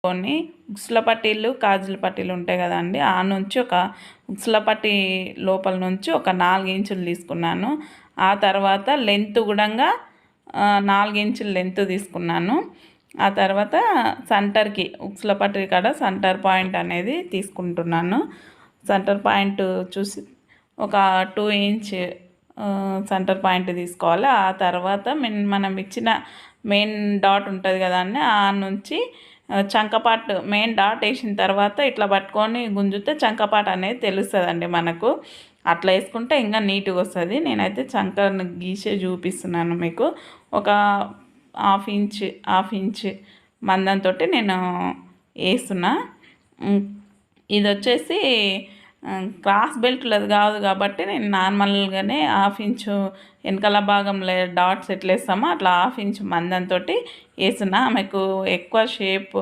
కొన్ని ఉక్సుల పట్టీలు కాజుల పట్టీలు ఉంటాయి కదండి, ఆ నుంచి ఒక ఉక్సుల పట్టీ లోపల నుంచి ఒక 4 ఇంచులు తీసుకున్నాను. ఆ తర్వాత లెంత్ కూడా 4 ఇంచుల లెంత్ తీసుకున్నాను. ఆ తర్వాత సెంటర్కి ఉక్సుల పట్టీ కాడ సెంటర్ పాయింట్ అనేది తీసుకుంటున్నాను. సెంటర్ పాయింట్ చూసి ఒక 2 ఇంచ్ సెంటర్ పాయింట్ తీసుకోవాలి. ఆ తర్వాత మనం ఇచ్చిన మెయిన్ డాట్ ఉంటుంది కదండి, ఆ నుంచి చంకపాట్ మెయిన్ డాట్ వేసిన తర్వాత ఇట్లా పట్టుకొని గుంజితే చంకపాట్ అనేది తెలుస్తుందండి మనకు. అట్లా వేసుకుంటే ఇంకా నీట్గా వస్తుంది. నేనైతే చంకను గీసే చూపిస్తున్నాను మీకు. ఒక హాఫ్ ఇంచ్ మందంతో నేను వేస్తున్నా. ఇది వచ్చేసి క్రాస్ బెల్ట్లది కాదు కాబట్టి నేను నార్మల్గానే హాఫ్ ఇంచు వెనకాల భాగంలో డాట్స్ ఎట్లా వేస్తామో అట్లా హాఫ్ ఇంచ్ మందంతో వేసిన. ఆమెకు ఎక్కువ షేప్